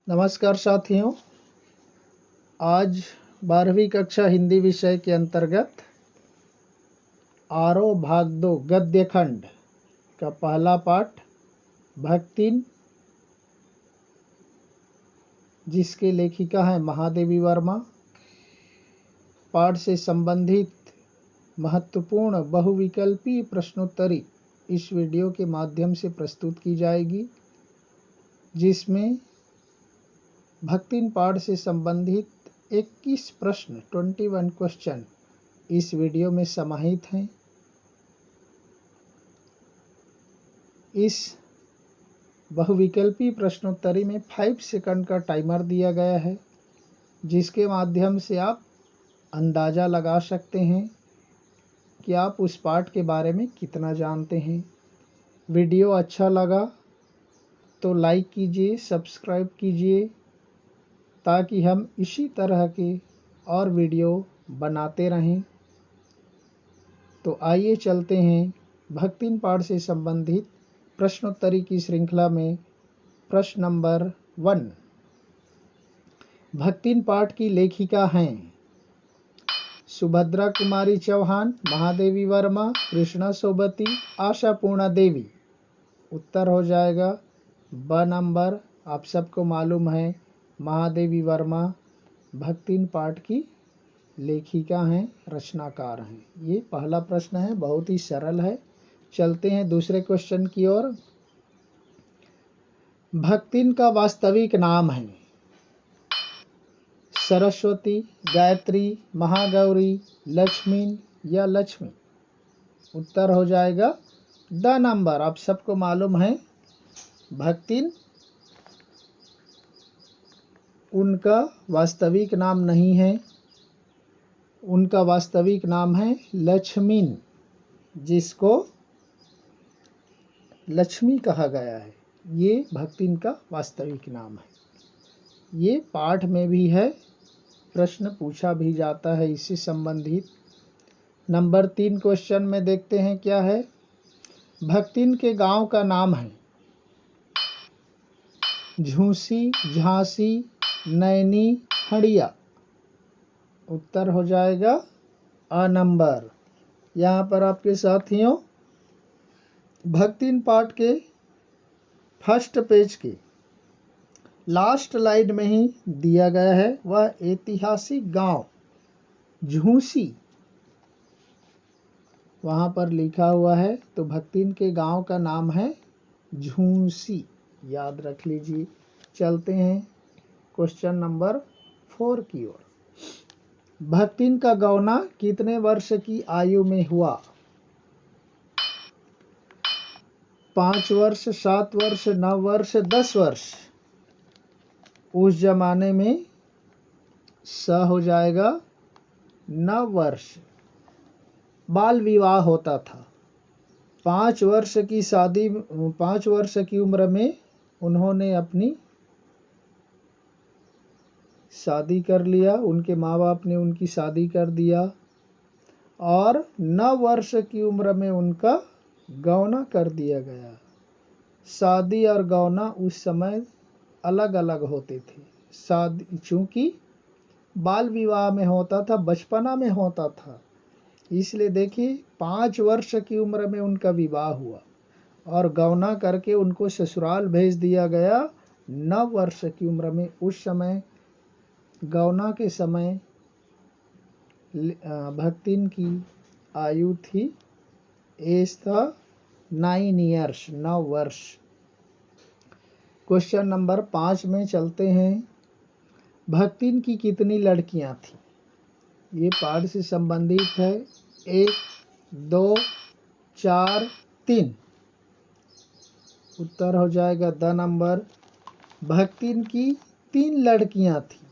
नमस्कार साथियों, आज 12वीं कक्षा हिंदी विषय के अंतर्गत आरोह भाग 2 गद्य खंड का पहला पाठ भक्तिन, जिसके लेखिका है महादेवी वर्मा। पाठ से संबंधित महत्वपूर्ण बहुविकल्पीय प्रश्नोत्तरी इस वीडियो के माध्यम से प्रस्तुत की जाएगी, जिसमें भक्तिन पाठ से संबंधित 21 प्रश्न 21 क्वेश्चन इस वीडियो में समाहित हैं। इस बहुविकल्पी प्रश्नोत्तरी में 5 सेकंड का टाइमर दिया गया है, जिसके माध्यम से आप अंदाज़ा लगा सकते हैं कि आप उस पाठ के बारे में कितना जानते हैं। वीडियो अच्छा लगा तो लाइक कीजिए, सब्सक्राइब कीजिए, ताकि हम इसी तरह के और वीडियो बनाते रहें। तो आइए चलते हैं भक्तिन पाठ से संबंधित प्रश्नोत्तरी की श्रृंखला में। प्रश्न नंबर 1। भक्तिन पाठ की लेखिका हैं सुभद्रा कुमारी चौहान, महादेवी वर्मा, कृष्णा सोबती, आशा पूर्णा देवी। उत्तर हो जाएगा ब नंबर। आप सबको मालूम है महादेवी वर्मा भक्तिन पाठ की लेखिका हैं, रचनाकार हैं। ये पहला प्रश्न है, बहुत ही सरल है। चलते हैं दूसरे क्वेश्चन की ओर। भक्तिन का वास्तविक नाम है सरस्वती, गायत्री, महागौरी, लक्ष्मी या लक्ष्मी। उत्तर हो जाएगा द नंबर। आप सबको मालूम है भक्तिन उनका वास्तविक नाम नहीं है, उनका वास्तविक नाम है लक्ष्मीन, जिसको लक्ष्मी कहा गया है। ये भक्तिन का वास्तविक नाम है। ये पाठ में भी है, प्रश्न पूछा भी जाता है इससे संबंधित। नंबर 3 क्वेश्चन में देखते हैं क्या है। भक्तिन के गांव का नाम है झूसी, झांसी, नैनी, हड़िया। उत्तर हो जाएगा अ नंबर। यहाँ पर आपके साथियों भक्तिन पाठ के फर्स्ट पेज के लास्ट लाइन में ही दिया गया है, वह ऐतिहासिक गांव झूसी वहाँ पर लिखा हुआ है। तो भक्तिन के गांव का नाम है झूसी, याद रख लीजिए। चलते हैं क्वेश्चन नंबर 4 की ओर। भक्तिन का गौना कितने वर्ष की आयु में हुआ? 5 वर्ष, 7 वर्ष, 9 वर्ष, 10 वर्ष। उस जमाने में स हो जाएगा 9 वर्ष। बाल विवाह होता था। 5 वर्ष की शादी, 5 वर्ष की उम्र में उन्होंने अपनी शादी कर लिया, उनके माँ बाप ने उनकी शादी कर दिया, और 9 वर्ष की उम्र में उनका गौना कर दिया गया। शादी और गौना उस समय अलग अलग होते थे। शादी चूँकि बाल विवाह में होता था, बचपना में होता था, इसलिए देखिए 5 वर्ष की उम्र में उनका विवाह हुआ और गौना करके उनको ससुराल भेज दिया गया 9 वर्ष की उम्र में। उस समय गौना के समय भक्तिन की आयु थी, एज था 9 ईयर्स, 9 वर्ष। क्वेश्चन नंबर 5 में चलते हैं। भक्तिन की कितनी लड़कियां थी? ये पाठ से संबंधित है। 1, 2, 4, 3। उत्तर हो जाएगा द नंबर। भक्तिन की 3 लड़कियां थी।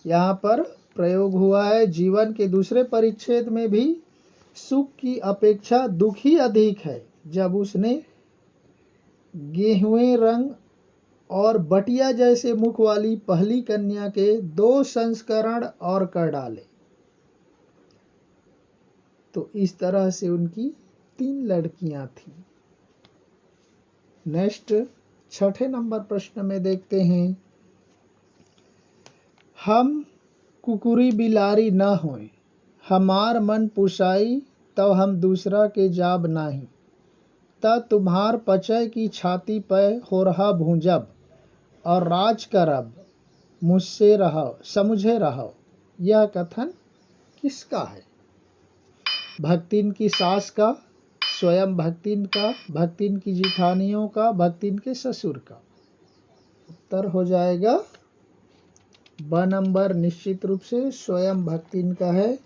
यहाँ पर प्रयोग हुआ है जीवन के दूसरे परिच्छेद में भी सुख की अपेक्षा दुख ही अधिक है, जब उसने गेहुए रंग और बटिया जैसे मुख वाली पहली कन्या के 2 संस्करण और कर डाले। तो इस तरह से उनकी 3 लड़कियां थी। नेक्स्ट 6ठे नंबर प्रश्न में देखते हैं। हम कुकुरी बिलारी न होए, हमार मन पुसाई तब हम दूसरा के जाब नाही। त तुम्हार पचय की छाती पे हो रहा भूंजब, और राज करब मुझसे रहो समुझे रहो। यह कथन किसका है? भक्तिन की सास का, स्वयं भक्तिन का, भक्तिन की जिठानियों का, भक्तिन के ससुर का? उत्तर हो जाएगा ब नंबर, निश्चित रूप से स्वयं भक्तिन का है।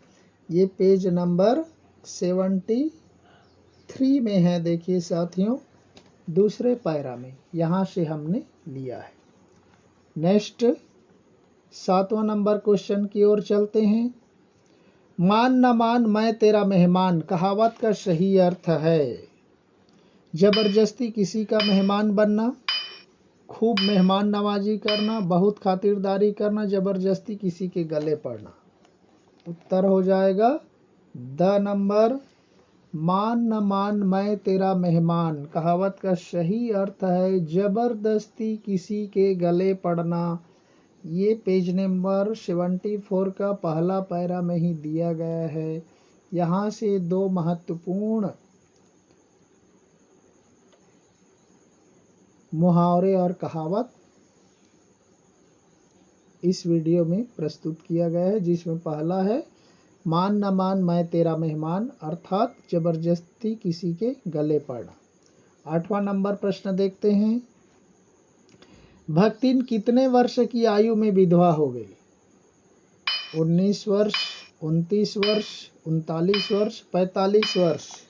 ये पेज नंबर 73 में है। देखिए साथियों, दूसरे पैरा में यहाँ से हमने लिया है। नेक्स्ट 7वां नंबर क्वेश्चन की ओर चलते हैं। मान न मान मैं तेरा मेहमान कहावत का सही अर्थ है जबरदस्ती किसी का मेहमान बनना, खूब मेहमान नवाजी करना, बहुत खातिरदारी करना, जबरदस्ती किसी के गले पड़ना। उत्तर हो जाएगा द नंबर, मान न मान मैं तेरा मेहमान कहावत का सही अर्थ है जबरदस्ती किसी के गले पड़ना। ये पेज नंबर 74 का पहला पैरा में ही दिया गया है। यहाँ से दो महत्वपूर्ण मुहावरे और कहावत इस वीडियो में प्रस्तुत किया गया है, जिसमें पहला है मान न मान मैं तेरा मेहमान, अर्थात जबरदस्ती किसी के गले पड़ना। 8वां नंबर प्रश्न देखते हैं। भक्तिन कितने वर्ष की आयु में विधवा हो गई? 19 वर्ष, 29 वर्ष, 39 वर्ष, 45 वर्ष?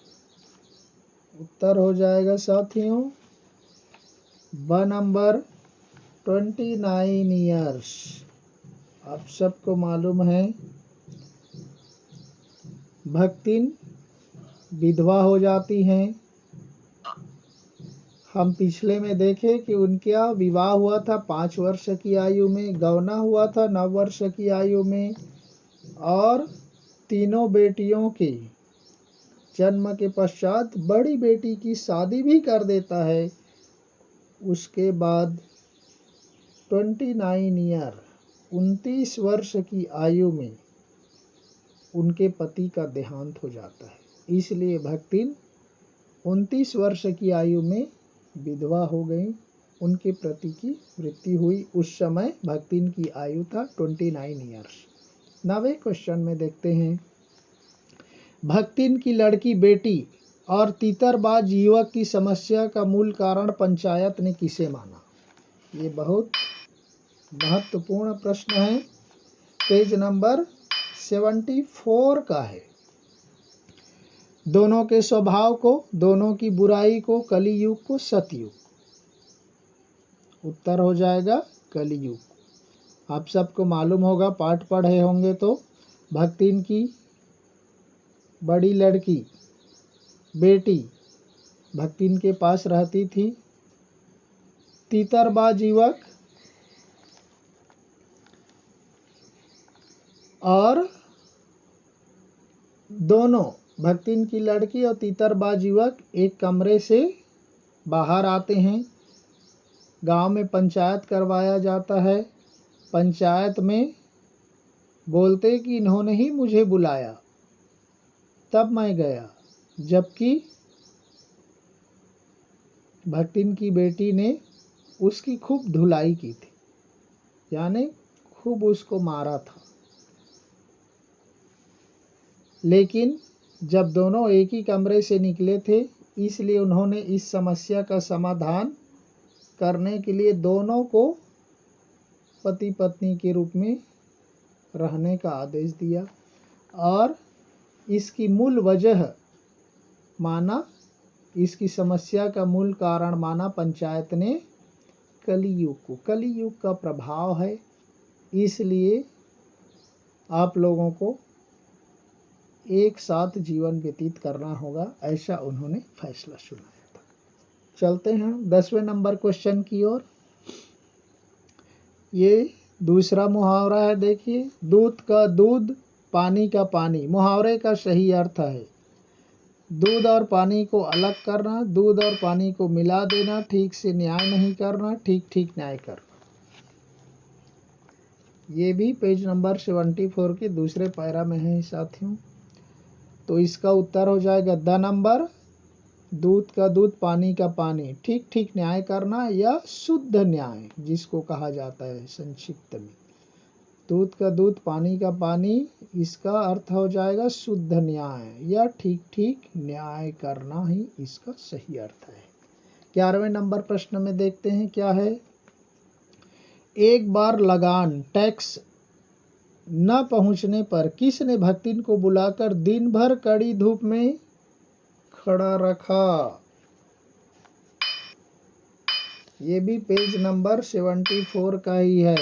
उत्तर हो जाएगा साथियों ब नंबर 29 ईयर्स। आप सबको मालूम है भक्तिन विधवा हो जाती हैं। हम पिछले में देखे कि उनका विवाह हुआ था 5 वर्ष की आयु में, गौना हुआ था 9 वर्ष की आयु में, और तीनों बेटियों के जन्म के पश्चात बड़ी बेटी की शादी भी कर देता है। उसके बाद 29 ईयर 29 वर्ष की आयु में उनके पति का देहांत हो जाता है। इसलिए भक्तिन 29 वर्ष की आयु में विधवा हो गई, उनके पति की मृत्यु हुई। उस समय भक्तिन की आयु था 29 ईयर्स। 9वें क्वेश्चन में देखते हैं। भक्तिन की लड़की बेटी और तीतरबाज युवक की समस्या का मूल कारण पंचायत ने किसे माना? ये बहुत महत्वपूर्ण प्रश्न है। पेज नंबर 74 का है। दोनों के स्वभाव को, दोनों की बुराई को, कलियुग को, सतयुग? उत्तर हो जाएगा कलियुग। आप सबको मालूम होगा, पाठ पढ़े होंगे तो, भक्तिन की बड़ी लड़की बेटी भक्तिन के पास रहती थी। तीतरबाज युवक और दोनों भक्तिन की लड़की और तीतरबाज युवक एक कमरे से बाहर आते हैं। गांव में पंचायत करवाया जाता है। पंचायत में बोलते कि इन्होंने ही मुझे बुलाया, तब मैं गया, जबकि भक्तिन की बेटी ने उसकी खूब धुलाई की थी, यानी खूब उसको मारा था। लेकिन जब दोनों एक ही कमरे से निकले थे, इसलिए उन्होंने इस समस्या का समाधान करने के लिए दोनों को पति पत्नी के रूप में रहने का आदेश दिया, और इसकी मूल वजह माना, इसकी समस्या का मूल कारण माना पंचायत ने कलियुग को। कलियुग का प्रभाव है, इसलिए आप लोगों को एक साथ जीवन व्यतीत करना होगा, ऐसा उन्होंने फैसला सुनाया था। चलते हैं 10वें नंबर क्वेश्चन की ओर। ये दूसरा मुहावरा है। देखिए, दूध का दूध, पानी का पानी। मुहावरे का सही अर्थ है दूध और पानी को अलग करना, दूध और पानी को मिला देना, ठीक से न्याय नहीं करना, ठीक ठीक न्याय करना। ये भी पेज नंबर 74 के दूसरे पैरा में है साथियों। तो इसका उत्तर हो जाएगा द नंबर, दूध का दूध पानी का पानी। ठीक ठीक न्याय करना या शुद्ध न्याय जिसको कहा जाता है संक्षिप्त में। दूध का दूध पानी का पानी, इसका अर्थ हो जाएगा शुद्ध न्याय या ठीक ठीक न्याय करना ही इसका सही अर्थ है। 11वें नंबर प्रश्न में देखते हैं क्या है। एक बार लगान टैक्स न पहुंचने पर किसने भक्तिन को बुलाकर दिन भर कड़ी धूप में खड़ा रखा। ये भी पेज नंबर 74 का ही है।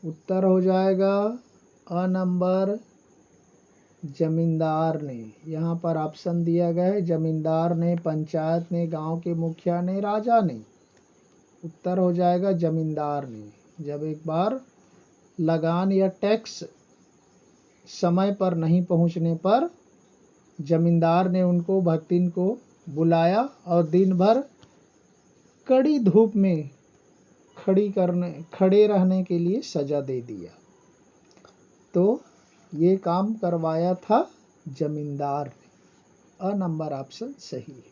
उत्तर हो जाएगा अ नंबर, जमींदार ने। यहाँ पर ऑप्शन दिया गया है, जमींदार ने, पंचायत ने, गांव के मुखिया ने, राजा ने। उत्तर हो जाएगा जमींदार ने। जब एक बार लगान या टैक्स समय पर नहीं पहुंचने पर जमींदार ने उनको भक्तिन को बुलाया और दिन भर कड़ी धूप में खड़े रहने के लिए सजा दे दिया। तो ये काम करवाया था जमींदार ने। अ नंबर ऑप्शन सही है।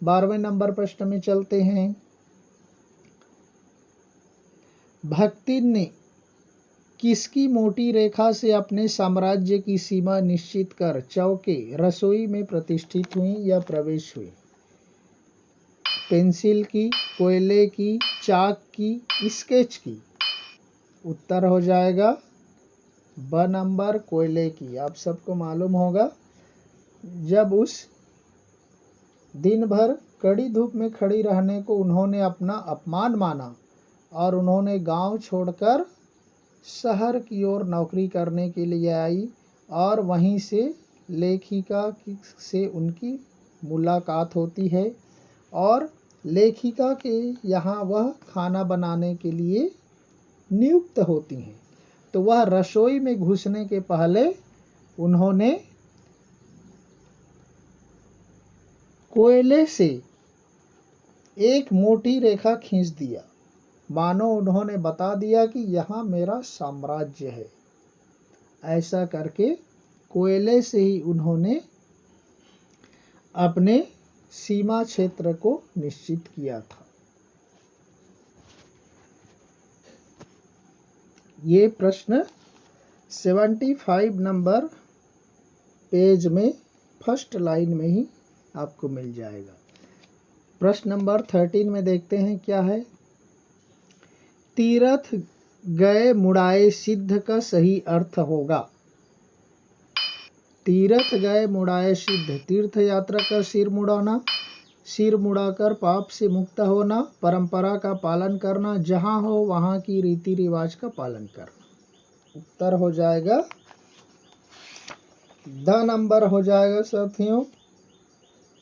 12वें नंबर प्रश्न में चलते हैं। भक्तिन ने किसकी मोटी रेखा से अपने साम्राज्य की सीमा निश्चित कर चौके रसोई में प्रतिष्ठित हुई या प्रवेश हुई। पेंसिल की, कोयले की, चाक की, स्केच की। उत्तर हो जाएगा ब नंबर, कोयले की। आप सबको मालूम होगा जब उस दिन भर कड़ी धूप में खड़ी रहने को उन्होंने अपना अपमान माना और उन्होंने गांव छोड़कर शहर की ओर नौकरी करने के लिए आई और वहीं से लेखिका से उनकी मुलाकात होती है और लेखिका के यहाँ वह खाना बनाने के लिए नियुक्त होती हैं। तो वह रसोई में घुसने के पहले उन्होंने कोयले से एक मोटी रेखा खींच दिया, मानो उन्होंने बता दिया कि यहाँ मेरा साम्राज्य है। ऐसा करके कोयले से ही उन्होंने अपने सीमा क्षेत्र को निश्चित किया था। ये प्रश्न 75 नंबर पेज में फर्स्ट लाइन में ही आपको मिल जाएगा। प्रश्न नंबर 13 में देखते हैं क्या है। तीर्थ गए मुड़ाए सिद्ध का सही अर्थ होगा। तीर्थ गए मुड़ाए सिद्ध, तीर्थ यात्रा कर सिर मुड़ाना, सिर मुड़ाकर पाप से मुक्त होना, परंपरा का पालन करना, जहाँ हो वहाँ की रीति रिवाज का पालन करना। उत्तर हो जाएगा द नंबर हो जाएगा साथियों।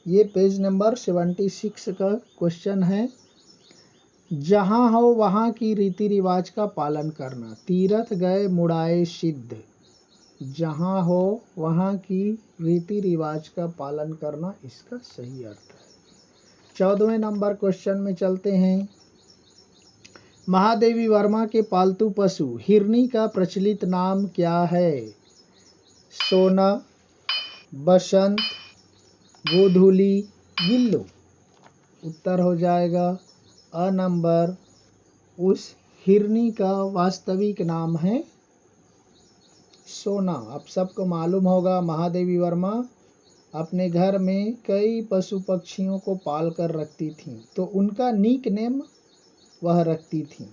ये पेज नंबर 76 का क्वेश्चन है। जहाँ हो वहाँ की रीति रिवाज का पालन करना। तीर्थ गए मुड़ाए सिद्ध, जहाँ हो वहाँ की रीति रिवाज का पालन करना इसका सही अर्थ है। 14वें नंबर क्वेश्चन में चलते हैं। महादेवी वर्मा के पालतू पशु हिरनी का प्रचलित नाम क्या है। सोना, बसंत, गोधूली, गिल्लू। उत्तर हो जाएगा अ नंबर, उस हिरनी का वास्तविक नाम है सोना। आप सबको मालूम होगा महादेवी वर्मा अपने घर में कई पशु पक्षियों को पाल कर रखती थीं, तो उनका निक नेम वह रखती थीं।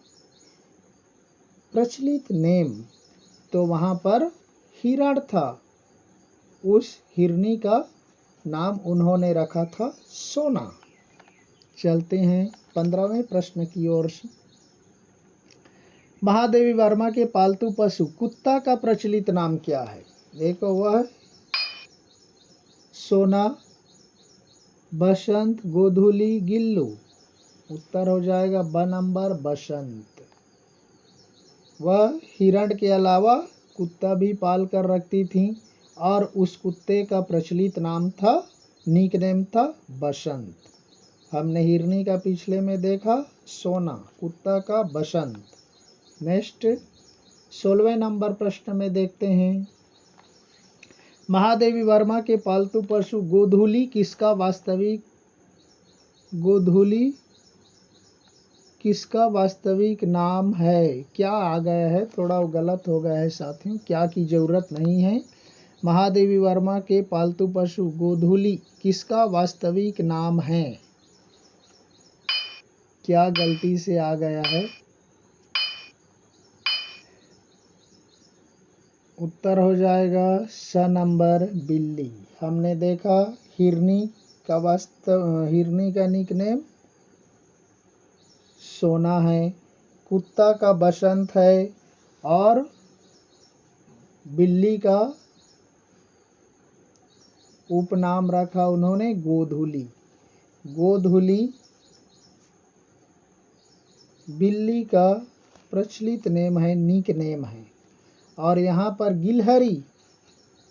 प्रचलित नेम तो वहाँ पर हिरण था, उस हिरनी का नाम उन्होंने रखा था सोना। चलते हैं 15वें प्रश्न की ओर से। महादेवी वर्मा के पालतू पशु कुत्ता का प्रचलित नाम क्या है। देखो वह सोना, बसंत, गोधूली, गिल्लू। उत्तर हो जाएगा ब नंबर, बसंत। वह हिरण के अलावा कुत्ता भी पाल कर रखती थी और उस कुत्ते का प्रचलित नाम था, निक नेम था बसंत। हमने हिरनी का पिछले में देखा सोना, कुत्ता का बसंत। नेक्स्ट 16वें नंबर प्रश्न में देखते हैं, महादेवी वर्मा के पालतू पशु गोधूली किसका वास्तविक नाम है? क्या आ गया है, थोड़ा गलत हो गया है साथियों, क्या की जरूरत नहीं है। महादेवी वर्मा के पालतू पशु गोधूली किसका वास्तविक नाम है? क्या गलती से आ गया है? उत्तर हो जाएगा स नंबर बिल्ली। हमने देखा हिरनी का निकनेम सोना है, कुत्ता का बसंत है और बिल्ली का उपनाम रखा उन्होंने गोधूली। गोधूली बिल्ली का प्रचलित नेम है, निक नेम है। और यहाँ पर गिलहरी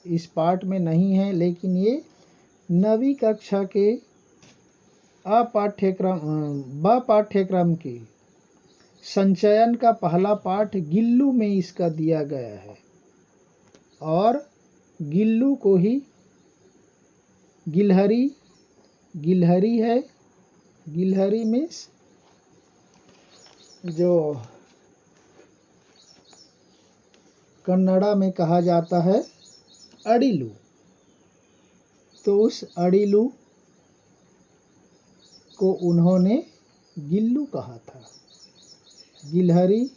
इस पार्ट में नहीं है, लेकिन ये 9वीं कक्षा के पाठ्यक्रम के संचयन का पहला पाठ गिल्लू में इसका दिया गया है। और गिल्लू को ही गिलहरी है। गिलहरी में जो कन्नड़ा में कहा जाता है अड़िलू, तो उस अड़िलू को उन्होंने गिल्लू कहा था। गिलहरी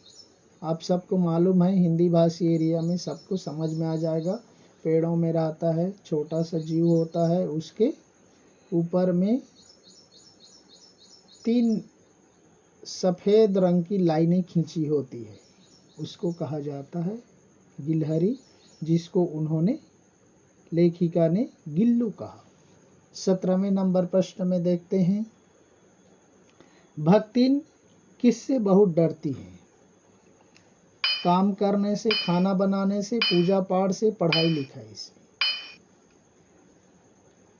आप सबको मालूम है, हिंदी भाषी एरिया में सबको समझ में आ जाएगा, पेड़ों में रहता है, छोटा सा जीव होता है, उसके ऊपर में 3 सफ़ेद रंग की लाइनें खींची होती है, उसको कहा जाता है गिलहरी, जिसको उन्होंने लेखिका ने गिल्लू कहा। 17वें नंबर प्रश्न में देखते हैं, भक्तिन किससे बहुत डरती है? काम करने से, खाना बनाने से, पूजा पाठ से, पढ़ाई लिखाई से।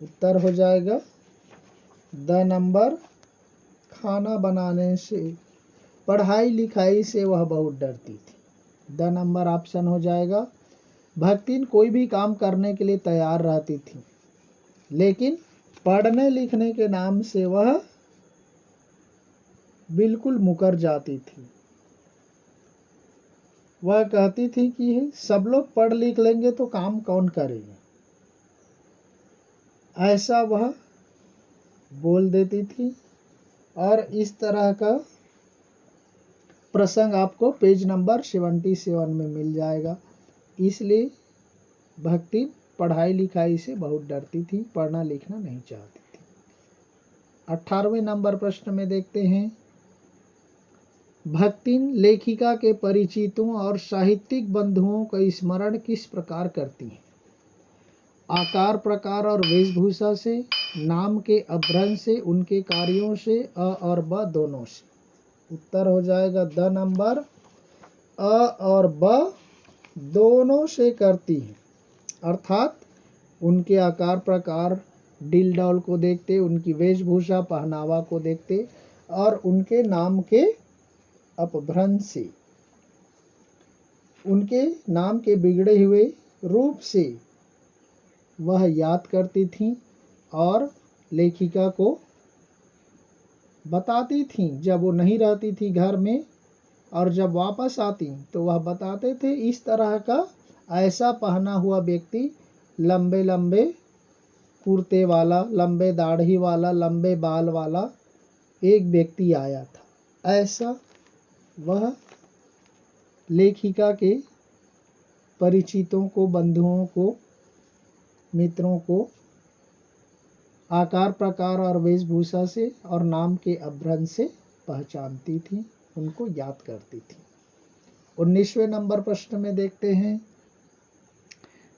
उत्तर हो जाएगा द नंबर खाना बनाने से, पढ़ाई लिखाई से वह बहुत डरती थी। द नंबर ऑप्शन हो जाएगा। भक्तिन कोई भी काम करने के लिए तैयार रहती थी, लेकिन पढ़ने लिखने के नाम से वह बिल्कुल मुकर जाती थी। वह कहती थी कि सब लोग पढ़ लिख लेंगे तो काम कौन करेगा, ऐसा वह बोल देती थी। और इस तरह का प्रसंग आपको पेज नंबर 77 में मिल जाएगा। इसलिए भक्ति पढ़ाई लिखाई से बहुत डरती थी, पढ़ना लिखना नहीं चाहती थी। 18वें नंबर प्रश्न में देखते हैं, भक्तिन लेखिका के परिचितों और साहित्यिक बंधुओं का स्मरण किस प्रकार करती है? आकार प्रकार और वेशभूषा से, नाम के अभ्रंश से, उनके कार्यों से, अ और ब दोनों से। उत्तर हो जाएगा द नंबर अ और ब दोनों से करती है। अर्थात उनके आकार प्रकार, डिल डॉल को देखते, उनकी वेशभूषा पहनावा को देखते और उनके नाम के अपभ्रंश से, उनके नाम के बिगड़े हुए रूप से वह याद करती थीं और लेखिका को बताती थीं। जब वो नहीं रहती थी घर में और जब वापस आती तो वह बताते थे, इस तरह का ऐसा पहना हुआ व्यक्ति, लंबे लंबे कुर्ते वाला, लंबे दाढ़ी वाला, लंबे बाल वाला एक व्यक्ति आया था। ऐसा वह लेखिका के परिचितों को, बंधुओं को, मित्रों को आकार प्रकार और वेशभूषा से और नाम के अभ्रंश से पहचानती थी, उनको याद करती थी। 19वें नंबर प्रश्न में देखते हैं,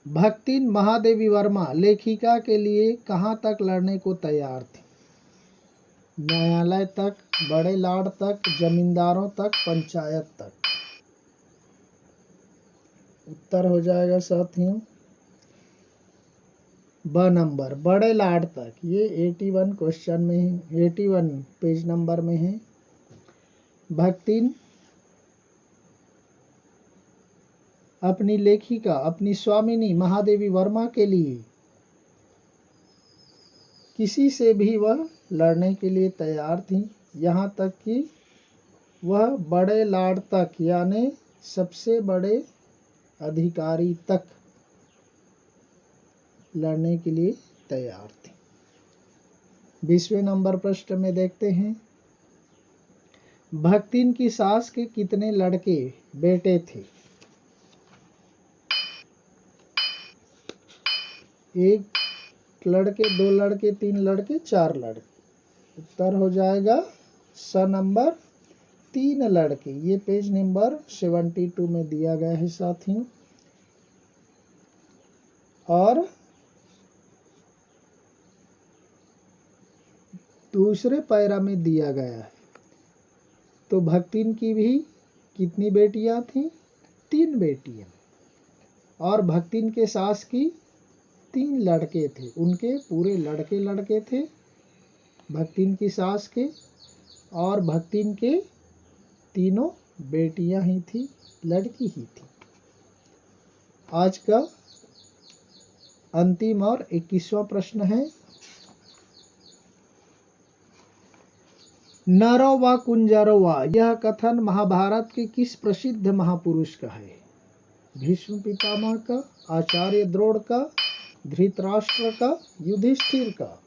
भक्तिन महादेवी वर्मा लेखिका के लिए कहां तक लड़ने को तैयार थी? न्यायालय तक, बड़े लाड तक, जमींदारों तक, पंचायत तक। उत्तर हो जाएगा साथियों ब नंबर, बड़े लाड तक। ये 81 क्वेश्चन में है, 81 पेज नंबर में है। भक्तिन अपनी लेखिका, अपनी स्वामिनी महादेवी वर्मा के लिए किसी से भी वह लड़ने के लिए तैयार थी, यहाँ तक कि वह बड़े लाड तक यानी सबसे बड़े अधिकारी तक लड़ने के लिए तैयार थी। 20वें नंबर प्रश्न में देखते हैं, भक्तिन की सास के कितने लड़के बेटे थे? 1 लड़के, 2 लड़के, 3 लड़के, 4 लड़के। उत्तर हो जाएगा स नंबर 3 लड़के। ये पेज नंबर 72 में दिया गया है साथियों। और दूसरे पैरा में दिया गया है। तो भक्तिन की भी कितनी बेटियां थीं? 3 बेटियां। और भक्तिन के सास की 3 लड़के थे, उनके पूरे लड़के लड़के थे भक्तिन की सास के, और भक्तिन के तीनों बेटियां ही थी, लड़की ही थी। आज का अंतिम और 21वां प्रश्न है, नरो व कुंजरो व, यह कथन महाभारत के किस प्रसिद्ध महापुरुष का है? भीष्म पितामह का, आचार्य द्रोण का, धृतराष्ट्र का, युधिष्ठिर का?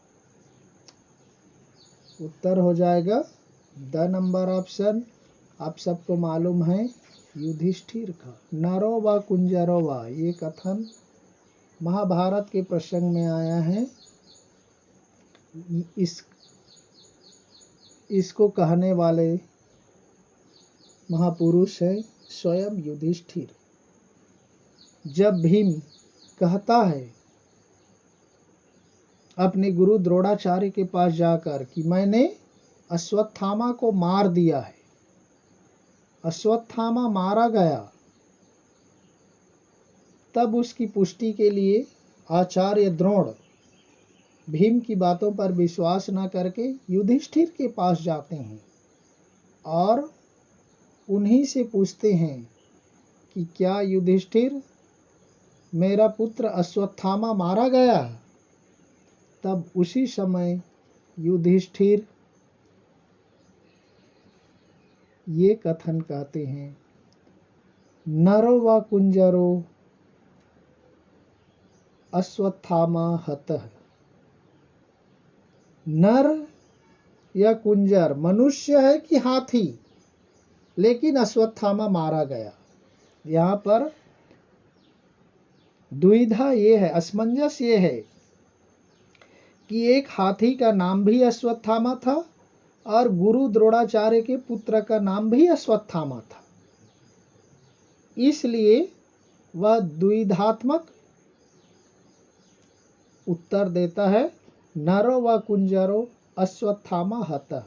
उत्तर हो जाएगा द नंबर ऑप्शन, आप सबको मालूम है, युधिष्ठिर का। नरो व कुंजरो व, ये कथन महाभारत के प्रसंग में आया है। इसको कहने वाले महापुरुष है स्वयं युधिष्ठिर। जब भीम कहता है अपने गुरु द्रोणाचार्य के पास जाकर कि मैंने अश्वत्थामा को मार दिया है, अश्वत्थामा मारा गया, तब उसकी पुष्टि के लिए आचार्य द्रोण भीम की बातों पर विश्वास न करके युधिष्ठिर के पास जाते हैं और उन्हीं से पूछते हैं कि क्या युधिष्ठिर, मेरा पुत्र अश्वत्थामा मारा गया? तब उसी समय युधिष्ठिर ये कथन कहते हैं, नरो व कुंजरो अश्वत्थामा हतः। नर या कुंजर मनुष्य है कि हाथी, लेकिन अश्वत्थामा मारा गया। यहाँ पर दुविधा ये है, असमंजस ये है कि एक हाथी का नाम भी अश्वत्थामा था और गुरु द्रोणाचार्य के पुत्र का नाम भी अश्वत्थामा था, इसलिए वह द्विधात्मक उत्तर देता है, नरो व कुंजरो अश्वत्थामा हतः।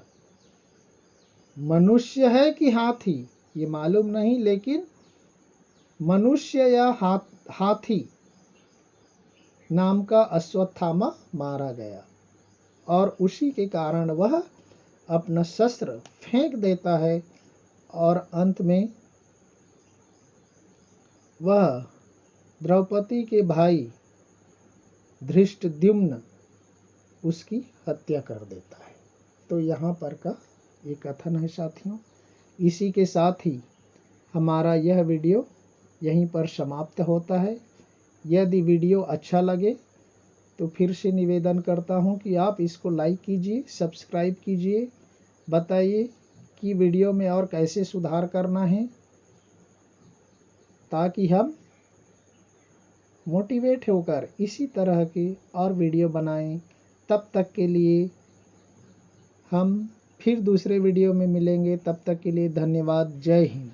मनुष्य है कि हाथी ये मालूम नहीं, लेकिन मनुष्य या हाथी नाम का अश्वत्थामा मारा गया और उसी के कारण वह अपना शस्त्र फेंक देता है और अंत में वह द्रौपदी के भाई धृष्टद्युम्न उसकी हत्या कर देता है। तो यहाँ पर का ये कथन है साथियों। इसी के साथ ही हमारा यह वीडियो यहीं पर समाप्त होता है। यदि वीडियो अच्छा लगे तो फिर से निवेदन करता हूँ कि आप इसको लाइक कीजिए, सब्सक्राइब कीजिए, बताइए कि वीडियो में और कैसे सुधार करना है, ताकि हम मोटिवेट होकर इसी तरह के और वीडियो बनाएं। तब तक के लिए हम फिर दूसरे वीडियो में मिलेंगे। तब तक के लिए धन्यवाद। जय हिंद।